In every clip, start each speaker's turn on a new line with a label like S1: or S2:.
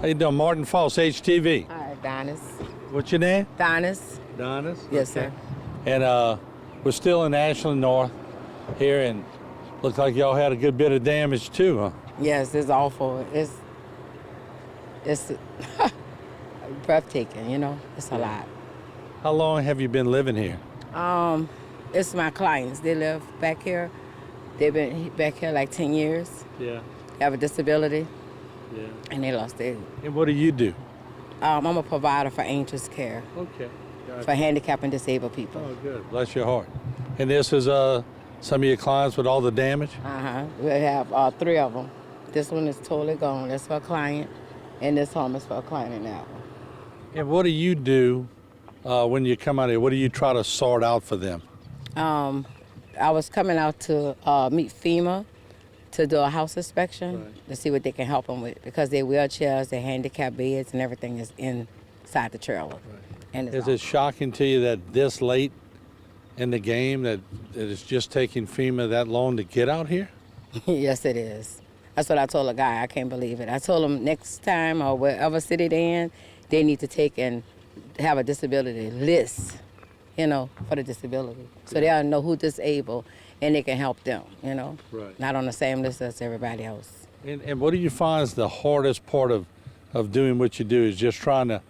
S1: How you doing? Martin Folse, HTV.
S2: Hi, Donise.
S1: What's your name?
S2: Donise.
S1: Donise?
S2: Yes, sir.
S1: And we're still in Ashland North here, and looks like y'all had a good bit of damage too, huh?
S2: Yes, it's awful. It's breathtaking, you know? It's a lot.
S1: How long have you been living here?
S2: It's my clients. They live back here. They've been back here like 10 years.
S1: Yeah.
S2: They have a disability,
S1: Yeah.
S2: and they lost their...
S1: And what do you do?
S2: I'm a provider for Angels Care
S1: Okay.
S2: for handicapped and disabled people.
S1: Oh, good. Bless your heart. And this is some of your clients with all the damage?
S2: We have 3 of them. This one is totally gone. That's for a client, and this home is for a client in that one.
S1: And what do you do when you come out here? What do you try to sort out for them?
S2: I was coming out to meet FEMA to do a house inspection to see what they can help them with, because their wheelchairs, their handicap beds, and everything is inside the trailer.
S1: Right.
S2: And
S1: Is it shocking to you that this late in the game that it's just taking FEMA that long to get out here?
S2: Yes, it is. That's what I told a guy. I can't believe it. I told him next time or wherever city they're in, they need to take and have a disability list, you know, for the disability. So they'll know who's disabled and they can help them, you know.
S1: Right.
S2: Not on the same list as everybody else.
S1: And what do you find is the hardest part of doing what you do, is just trying to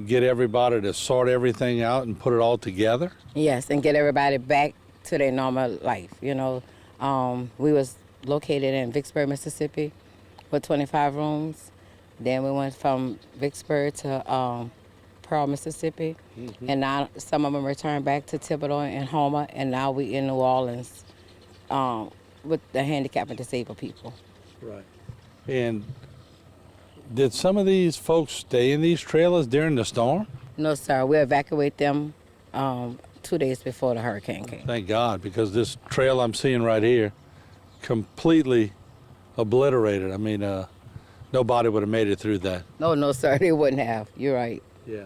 S1: get everybody to sort everything out and put it all together?
S2: Yes, and get everybody back to their normal life, you know. We was located in Vicksburg, Mississippi with 25 rooms. Then we went from Vicksburg to Pearl, Mississippi. Mm-hmm. And now some of them returned back to Thibodeau and Homer, and now we in New Orleans with the handicapped and disabled people.
S1: Right. And did some of these folks stay in these trailers during the storm?
S2: No, sir. We evacuated them 2 days before the hurricane came.
S1: Thank God, because this trail I'm seeing right here, completely obliterated. I mean, nobody would have made it through that.
S2: No, sir. They wouldn't have. You're right.
S1: Yeah.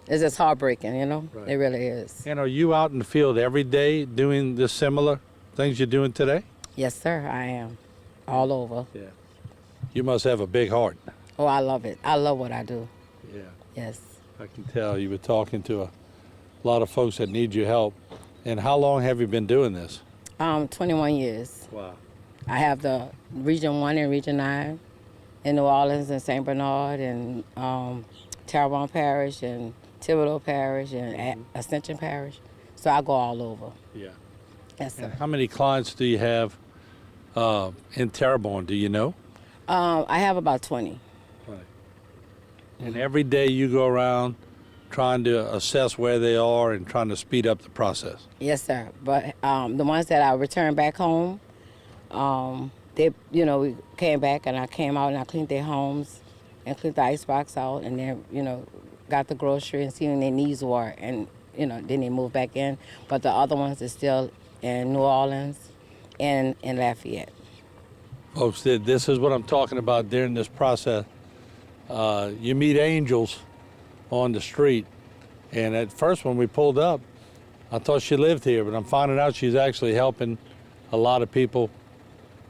S2: It's just heartbreaking, you know?
S1: Right.
S2: It really is.
S1: And are you out in the field every day doing the similar things you're doing today?
S2: Yes, sir, I am. All over.
S1: Yeah. You must have a big heart.
S2: Oh, I love it. I love what I do.
S1: Yeah.
S2: Yes.
S1: I can tell you were talking to a lot of folks that need your help. And how long have you been doing this?
S2: 21 years.
S1: Wow.
S2: I have the Region 1 and Region 9 in New Orleans and St. Bernard and Terrebonne Parish and Thibodeau Parish and Ascension Parish. So I go all over.
S1: Yeah.
S2: Yes, sir.
S1: And how many clients do you have in Terrebonne, do you know?
S2: I have about 20.
S1: Right. And every day you go around trying to assess where they are and trying to speed up the process?
S2: Yes, sir. But the ones that I returned back home, they, you know, we came back and I came out and I cleaned their homes and cleaned the icebox out, and then, you know, got the grocery and seen their needs were, and, you know, then they moved back in. But the other ones are still in New Orleans and in Lafayette.
S1: Folks, this is what I'm talking about during this process. You meet angels on the street, and at first when we pulled up, I thought she lived here, but I'm finding out she's actually helping a lot of people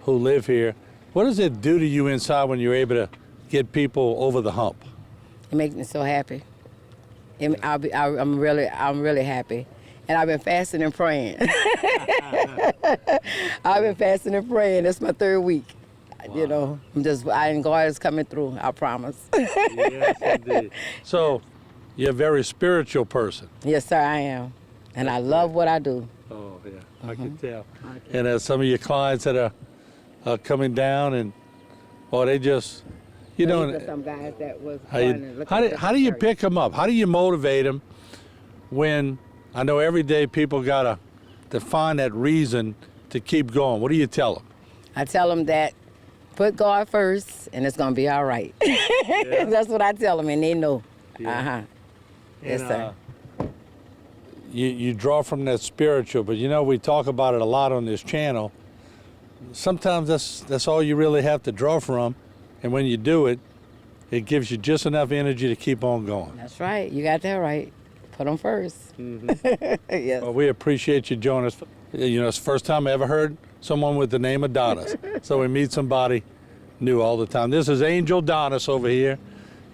S1: who live here. What does it do to you inside when you're able to get people over the hump?
S2: It makes me so happy. I'm really happy. And I've been fasting and praying. I've been fasting and praying. That's my 3rd week. Wow. You know, God is coming through, I promise.
S1: Yes, indeed. So, you're a very spiritual person.
S2: Yes, sir, I am. And I love what I do.
S1: Oh, yeah, I can tell. And some of your clients that are coming down, and, they just, you know.
S2: Some guys that was
S1: how do you pick them up? How do you motivate them when, I know every day people got to find that reason to keep going? What do you tell them?
S2: I tell them that put God first and it's going to be all right. Yeah. That's what I tell them, and they know. Yeah. Yes, sir.
S1: You draw from that spiritual, but you know, we talk about it a lot on this channel. Sometimes that's all you really have to draw from, and when you do it, it gives you just enough energy to keep on going.
S2: That's right. You got that right. Put them first.
S1: Mm-hmm.
S2: Yes.
S1: Well, we appreciate you joining us. You know, it's the first time I ever heard someone with the name of Donise. So we meet somebody new all the time. This is Angel Donise over here,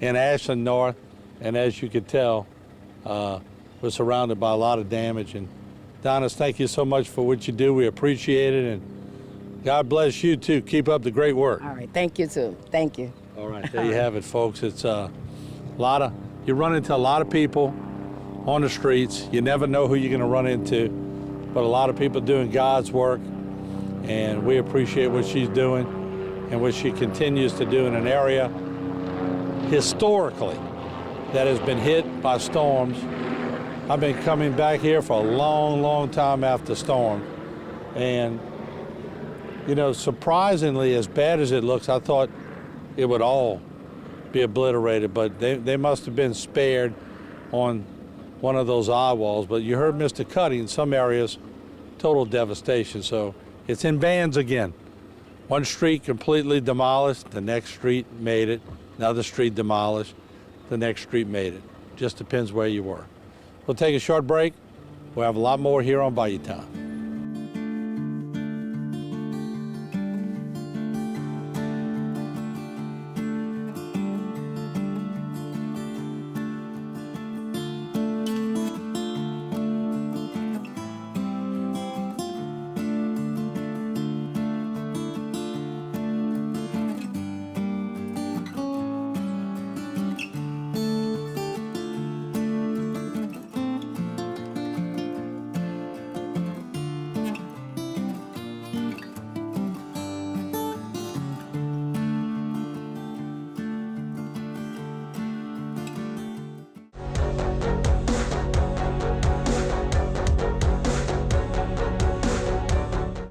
S1: in Ashland North, and as you could tell, we're surrounded by a lot of damage. And Donise, thank you so much for what you do. We appreciate it, and God bless you too. Keep up the great work.
S2: All right, thank you too. Thank you.
S1: All right, there you have it, folks. It's you run into a lot of people on the streets. You never know who you're going to run into, but a lot of people doing God's work, and we appreciate what she's doing and what she continues to do in an area historically that has been hit by storms. I've been coming back here for a long, long time after storm, and you know, surprisingly, as bad as it looks, I thought it would all be obliterated, but they must have been spared on one of those eye walls. But you heard Mr. Cuddy, in some areas, total devastation. So it's in bands again. One street completely demolished, the next street made it, another street demolished, the next street made it. Just depends where you were. We'll take a short break. We'll have a lot more here on Bayou Time.